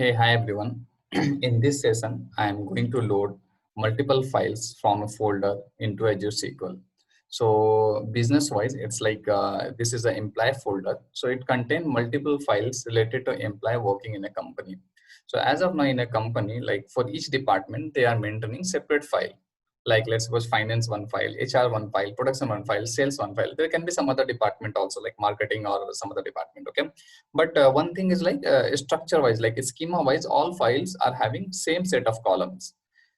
Hey, hi everyone. In this session, I am going to load multiple files from a folder into Azure SQL. So business wise, it's like this is an employee folder. So it contains multiple files related to employee working in a company. So as of now in a company, like for each department, they are maintaining separate file. Like let's suppose finance one file, HR one file, production one file, sales one file. There can be some other department also like marketing or some other department. Okay. But one thing is like structure wise, like schema wise, all files are having same set of columns.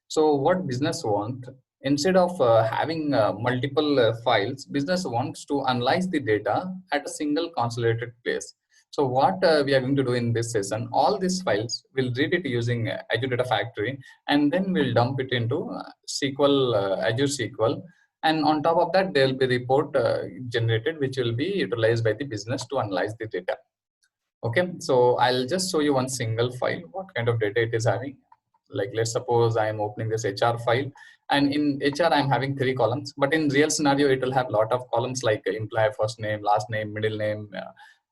So what business want, instead of having multiple files, business wants to analyze the data at a single consolidated place. So what we are going to do in this session, all these files will read it using Azure Data Factory, and then we'll dump it into Azure SQL. And on top of that, there will be report generated, which will be utilized by the business to analyze the data. Okay, so I'll just show you one single file, what kind of data it is having. Like let's suppose I'm opening this HR file, and in HR I'm having 3 columns, but in real scenario it will have lot of columns like employee first name, last name, middle name,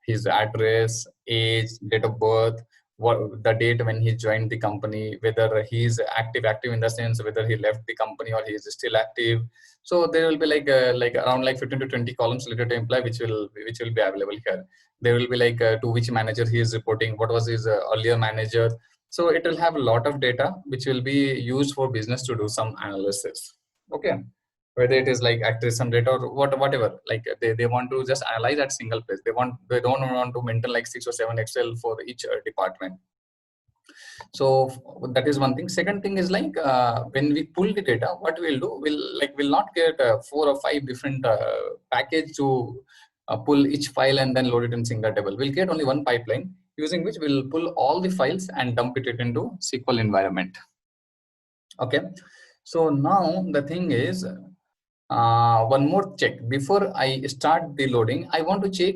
his address, age, date of birth, what the date when he joined the company, whether he's active in the sense whether he left the company or he is still active. So there will be like around like 15 to 20 columns related to employee which will be available here. There will be like to which manager he is reporting, what was his earlier manager. So it will have a lot of data which will be used for business to do some analysis. Okay, whether it is like attrition data or whatever, like they want to just analyze at single place. They don't want to maintain like 6 or 7 Excel for each department. So that is one thing. Second thing is like when we pull the data, what we'll do, we'll not get 4 or 5 different package to pull each file and then load it in single table. We'll get only one pipeline using which we'll pull all the files and dump it into SQL environment. Okay, so now the thing is one more check before I start the loading. I want to check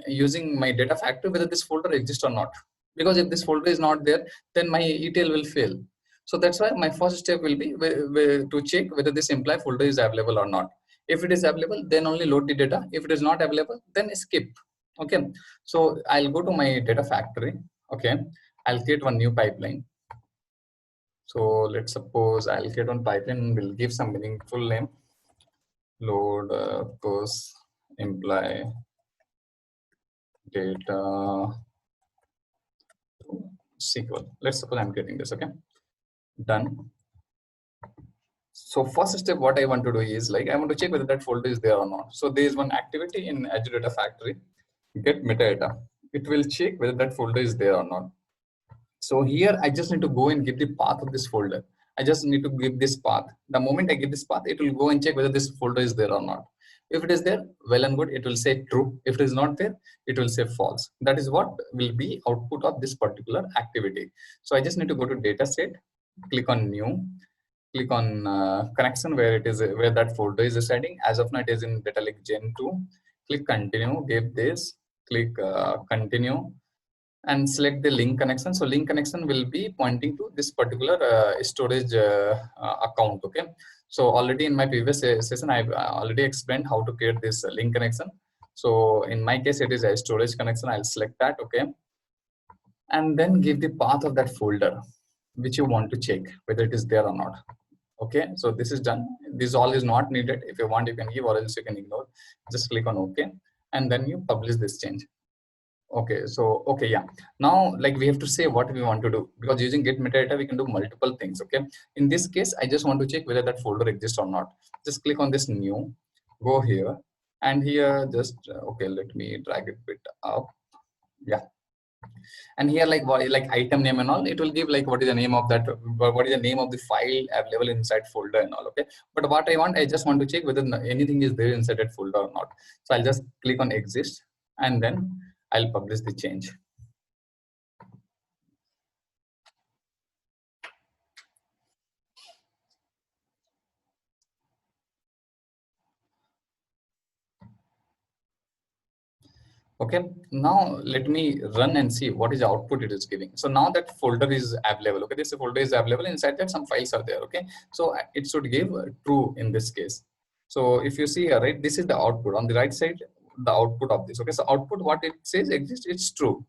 using my data factory whether this folder exists or not, because if this folder is not there, then my ETL will fail. So that's why my first step will be to check whether this employee folder is available or not. If it is available, then only load the data. If it is not available, then skip. Okay, so I'll go to my data factory. Okay, I'll create one new pipeline. So let's suppose I'll create one pipeline. We'll give some meaningful name. Load post employee data SQL. Let's suppose I'm getting this. Okay, done. So first step, what I want to do is like I want to check whether that folder is there or not. So there is one activity in Azure Data Factory, get metadata. It will check whether that folder is there or not. So here I just need to go and give the path of this folder. I just need to give this path. The moment I give this path, it will go and check whether this folder is there or not. If it is there, well and good, it will say true. If it is not there, it will say false. That is what will be output of this particular activity. So I just need to go to data set, click on new, click on connection where it is, where that folder is residing. As of now, it is in data lake gen 2. Click continue, give this, click continue, and select the link connection. So link connection will be pointing to this particular storage account. Okay, so already in my previous session I've already explained how to create this link connection. So in my case it is a storage connection. I'll select that. Okay, and then give the path of that folder which you want to check whether it is there or not. Okay, so this is done. This all is not needed. If you want, you can give, or else you can ignore. Just click on OK, and then you publish this change. Okay, so okay, yeah. Now, like we have to say what we want to do, because using get metadata, we can do multiple things. Okay, in this case, I just want to check whether that folder exists or not. Just click on this new, go here, and here just okay. Let me drag it a bit up. Yeah, and here like item name and all, it will give like what is the name of that, what is the name of the file available inside folder and all. Okay, but what I just want to check whether anything is there inside that folder or not. So I'll just click on exist, and then I'll publish the change. Okay, now let me run and see what is the output it is giving. So now that folder is available. Okay, this folder is available. Inside that some files are there. Okay, so it should give true in this case. So if you see here, right, this is the output on the right side, the output of this. Okay, so output, what it says exists, it's true.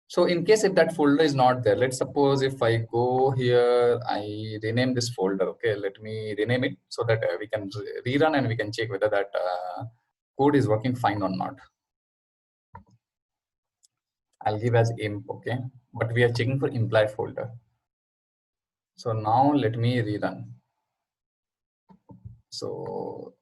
So in case if that folder is not there, let's suppose if I go here, I rename this folder. Okay, let me rename it so that we can rerun and we can check whether that code is working fine or not. I'll give as imp, okay, but we are checking for imply folder. So now let me rerun. So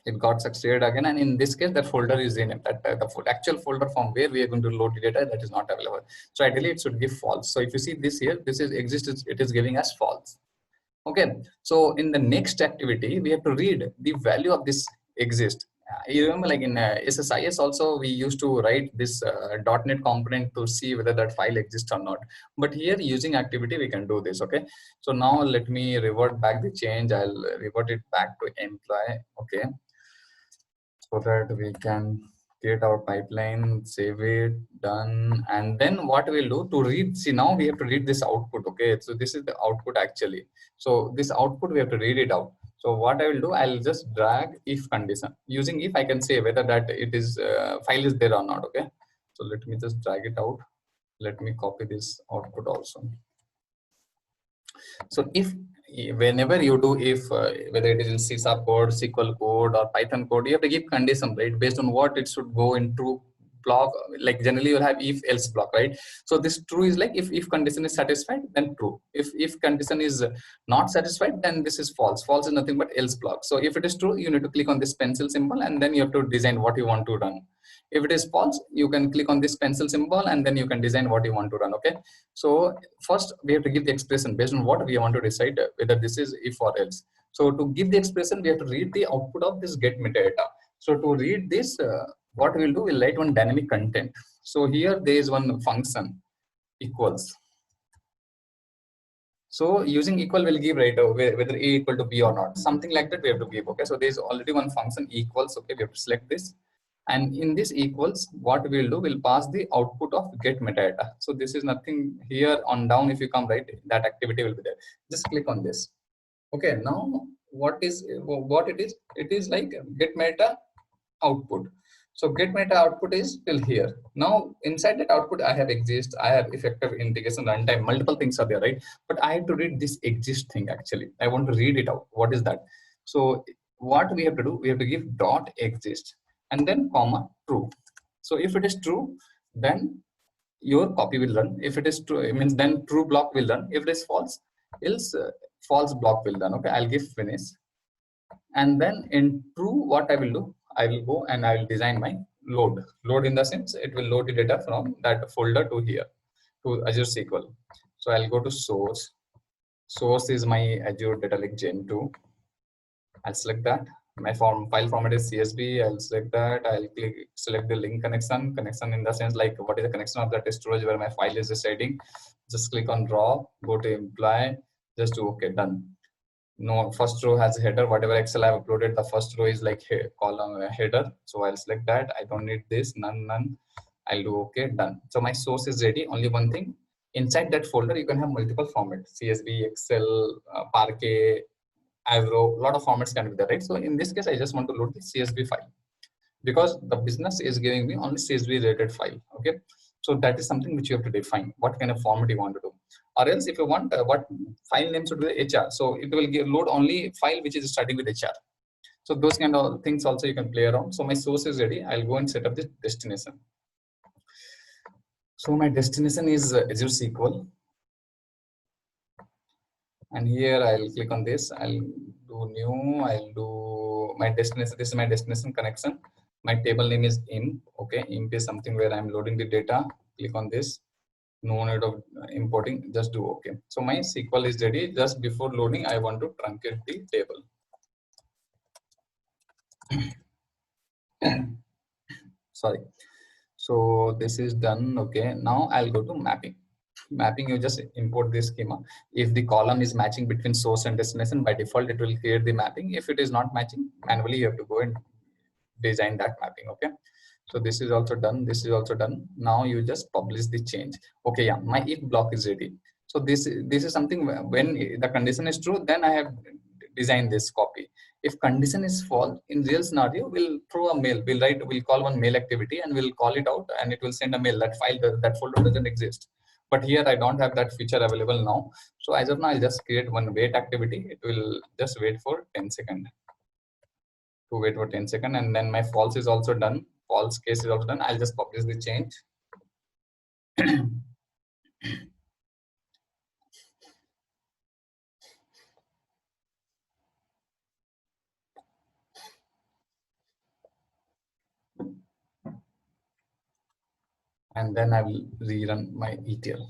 it got succeeded again, and in this case that folder is in it, that the actual folder from where we are going to load the data, that is not available. So ideally it should give false. So if you see this here, this is exists, it is giving us false. Okay, so in the next activity we have to read the value of this exist. You remember, like in SSIS also we used to write this .NET component to see whether that file exists or not, but here using activity we can do this. Okay, so now let me revert back the change. I'll revert it back to employee. Okay, so that we can create our pipeline, save it, done. And then what we'll do to read, see now we have to read this output. Okay, so this is the output actually. So this output we have to read it out. So what I will do, I'll just drag if condition. Using if, I can say whether that it is file is there or not. Okay, so let me just drag it out. Let me copy this output also. So if whenever you do if whether it is in C# code, SQL code, or Python code, you have to give condition, right? Based on what it should go in true block. Like generally you'll have if else block, right? So this true is like if condition is satisfied, then true. If condition is not satisfied, then this is false. False is nothing but else block. So if it is true, you need to click on this pencil symbol and then you have to design what you want to run. If it is false, you can click on this pencil symbol and then you can design what you want to run. Okay, so first we have to give the expression based on what we want to decide whether this is if or else. So to give the expression, we have to read the output of this get metadata. So to read this, what we'll do, we'll write one dynamic content. So here there is one function equals. So using equal will give, right, whether a equal to b or not, something like that we have to give. Okay, so there is already one function equals. Okay, we have to select this, and in this equals, what we'll do, we'll pass the output of get metadata. So this is nothing here on down. If you come, right, that activity will be there. Just click on this. Okay, now what it is? It is like get meta output. So get meta output is till here. Now inside that output, I have exist, I have effective integration runtime, multiple things are there, right? But I have to read this exist thing actually. I want to read it out. What is that? So what we have to do, we have to give dot exist and then comma true. So if it is true, then your copy will run. If it is true, it means then true block will run. If it is false, else false block will run. Okay, I'll give finish. And then in true, what I will do, I will go and I will design my load. Load in the sense it will load the data from that folder to here, to Azure SQL. So I'll go to source. Source is my Azure Data Lake Gen 2. I'll select that. My file format is CSV. I'll select that. I'll select the link connection. Connection in the sense like what is the connection of that storage where my file is residing. Just click on draw. Go to imply. Just do okay. Done. No, first row has a header. Whatever Excel I've uploaded, the first row is like column header. So I'll select that. I don't need this. None. I'll do okay. Done. So my source is ready. Only one thing. Inside that folder, you can have multiple formats: CSV, Excel, Parquet, Avro. A lot of formats can be there, right? So in this case, I just want to load the CSV file because the business is giving me only CSV related file. Okay, so that is something which you have to define what kind of format you want to do. Or else if you want what file name should be HR, so it will load only file which is starting with HR. So those kind of things also you can play around. So my source is ready. I'll go and set up the destination. So my destination is Azure SQL. And here I'll click on this. I'll do new. I'll do my destination. This is my destination connection. My table name is imp. Okay, imp is something where I'm loading the data. Click on this. No need of importing. Just do okay. So my SQL is ready. Just before loading, I want to truncate the table. Sorry. So this is done. Okay. Now I'll go to mapping. Mapping, you just import this schema. If the column is matching between source and destination, by default it will create the mapping. If it is not matching, manually you have to go and design that mapping. Okay, So this is also done. This is also done. Now you just publish the change. Okay, yeah, my if block is ready. So this is something when the condition is true, then I have designed this copy. If condition is false, in real scenario, we'll throw a mail. We'll call one mail activity and we'll call it out, and it will send a mail that that folder doesn't exist. But here I don't have that feature available now. So as of now, I'll just create one wait activity. It will just wait for 10 seconds. To wait for 10 seconds, and then my false is also done. False case is also done. I'll just publish the change. And then I will rerun my ETL.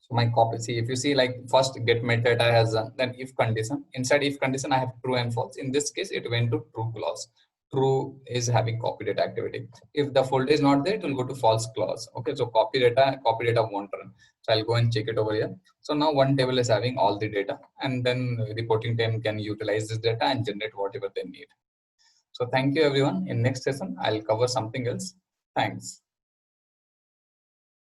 So my copy, see, if you see, like, first get metadata has done, then if condition, inside if condition I have true and false. In this case it went to true clause. True is having copy data activity. If the folder is not there, it will go to false clause. Okay, so copy data won't run. So I'll go and check it over here. So now one table is having all the data, and then reporting team can utilize this data and generate whatever they need. So thank you everyone. In next session I'll cover something else. Thanks.